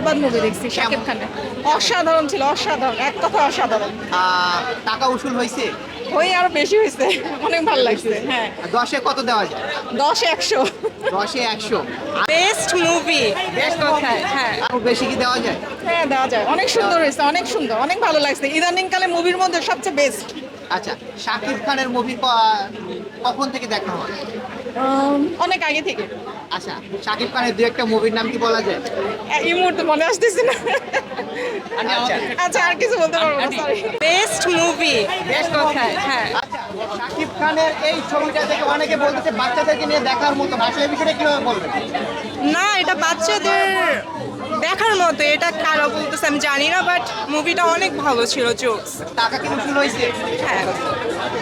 বরবাদ movie দেখছি শাকিব খানের। অসাধারণ ছিল, অসাধারণ, এক কথা অসাধারণ। টাকা উসুল হয়েছে? ওই আরো বেশি হয়েছে, অনেক ভালো লাগছে। হ্যাঁ, 10-এ কত দেওয়া যায়? 10-100। 10-এ 100। Best movie. বেস্ট কোথায়? হ্যাঁ আরো বেশি কি দেওয়া যায়? হ্যাঁ, দেওয়া যায়। অনেক সুন্দর হয়েছে, অনেক সুন্দর, অনেক ভালো লাগছে। ইদানিং কালে মুভির মধ্যে সবচেয়ে বেস্ট। আচ্ছা, শাকিব খানের মুভি কখন থেকে দেখা হয়? অনেক আগে থেকে। আচ্ছা, শাকিব খানের দু একটা মুভির নাম কি বলা যায়? এই মুহূর্তে মনে আসতেছে না। আচ্ছা, আচ্ছা, আর কিছু বলতে পারবো না, সরি। Best movie. বেস্ট কোথায়? হ্যাঁ, আচ্ছা, শাকিব খানের এই ছবিটা থেকে অনেকে বলতেছে বাচ্চাদেরকে নিয়ে দেখার মতো না, আসলে এই বিষয়টা কিভাবে বলবেন? না, এটা বাচ্চাদের দেখার মতো। এটা কারা বলতেছে আমি জানি না, বাট মুভিটা অনেক ভালো ছিল, জোকস। টাকা কি উসুল হয়েছে? হ্যাঁ।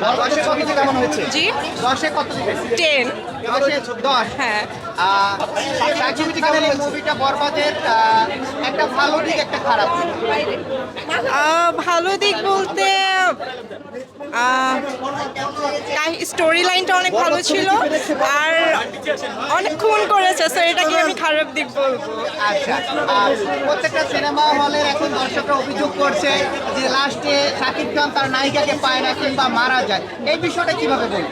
10-এ কত থেকে কেমন হয়েছে? জি। 10-এ কত থেকে? 10। 10-এ 10। হ্যাঁ। শাকিব খানের এই মুভিটা বরবাদের একটা ভালো দিক একটা খারাপ দিক। ভালো দিক বলতে স্টোরি লাইনটা অনেক ভালো ছিল, আর অনেক খুন করেছে, সো এটাকে আমি খারাপ দিক বলবো। আচ্ছা, আর প্রত্যেকটা সিনেমা হলের এখন দর্শকরা অভিযোগ করছে যে লাস্টে শাকিব খান তার নায়িকাকে পায় না কিংবা মারা যায়, এই বিষয়টা কিভাবে বলবেন?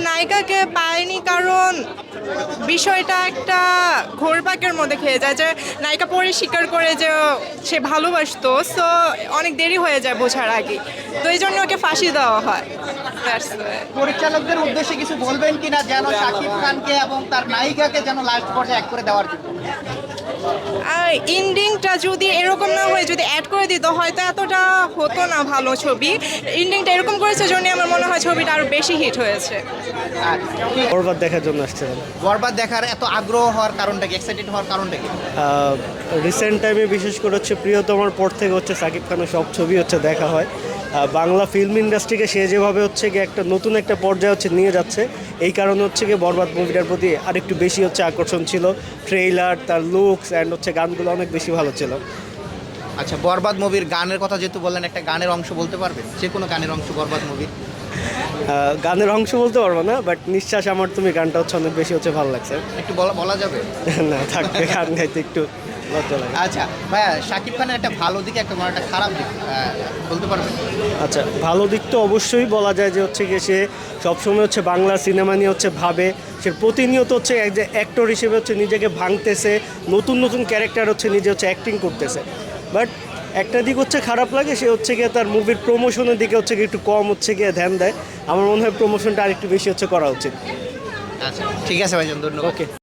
নায়িকাকে পায়নি কারণ বিষয়টা একটা ঘোরপাকের মধ্যে খেয়ে যায়, যে নায়িকা পরে স্বীকার করে যে সে ভালোবাসতো, সো অনেক দেরি হয়ে যায় বোঝার আগে, তো এই জন্য ওকে ফাঁসি দেওয়া হয়। That's it. পরিচালকদের উদ্দেশ্যে কিছু বলবেন কিনা যেন শাকিব খানকে এবং তার নায়িকাকে যেন লাস্ট পর্যায়ে এক করে দেওয়ার জন্য? আর এন্ডিংটা যদি এরকম না হয়ে যদি অ্যাড করে দিত হয়তো এতটা হতো না ভালো ছবি। এন্ডিংটা এরকম করেছে জন্য আমার মনে হয় ছবিটা আরো বেশি হিট হয়েছে। বরবাদ দেখার জন্য আসছিলাম। বরবাদ দেখার এত আগ্রহ হওয়ার কারণটা কি, এক্সাইটেড হওয়ার কারণটা কি? রিসেন্ট টাইমে বিশেষ করে হচ্ছে প্রিয়তমার পর থেকে হচ্ছে সাকিব খানের সব ছবি হচ্ছে দেখা হয়। বাংলা ফিল্ম ইন্ডাস্ট্রিকে সে যেভাবে হচ্ছে গিয়ে একটা নতুন একটা পর্যায়ে হচ্ছে নিয়ে যাচ্ছে, এই কারণে হচ্ছে গিয়ে বরবাদ মুভিটার প্রতি আরেকটু বেশি হচ্ছে আকর্ষণ ছিল। ট্রেইলার, তার লুকস অ্যান্ড হচ্ছে গানগুলো অনেক বেশি ভালো ছিল। আচ্ছা, বরবাদ মুভির গানের কথা যেহেতু বললেন, একটা গানের অংশ বলতে পারবেন? যে কোনো গানের অংশ বরবাদ মুভির। গানের অংশ বলতে পারবো না, বাট নিঃশ্বাস আমার তুমি গানটা হচ্ছে অনেক বেশি হচ্ছে ভালো লাগছে। একটু বলা যাবে? না, থাকবে, গান গাইতে একটু লজ্জা লাগে। আচ্ছা ভাইয়া, শাকিব খানের একটা ভালো দিক একটা একটা খারাপ দিক বলতে পারবেন? আচ্ছা, ভালো দিক তো অবশ্যই বলা যায় যে হচ্ছে গিয়ে সে সবসময় হচ্ছে বাংলা সিনেমা নিয়ে হচ্ছে ভাবে, সে প্রতিনিয়ত হচ্ছে এক যে অ্যাক্টর হিসেবে হচ্ছে নিজেকে ভাঙতেছে, নতুন নতুন ক্যারেক্টার হচ্ছে নিজে হচ্ছে অ্যাক্টিং করতেছে। বাট একটা দিক হচ্ছে খারাপ লাগে, সে হচ্ছে গিয়ে তার মুভির প্রমোশনের দিকে হচ্ছে গিয়ে একটু কম হচ্ছে গিয়ে ধ্যান দেয়। আমার মনে হয় প্রমোশনটা আরেকটু বেশি হচ্ছে করা উচিত। আচ্ছা, ঠিক আছে ভাইজান, ধন্যবাদ। ওকে।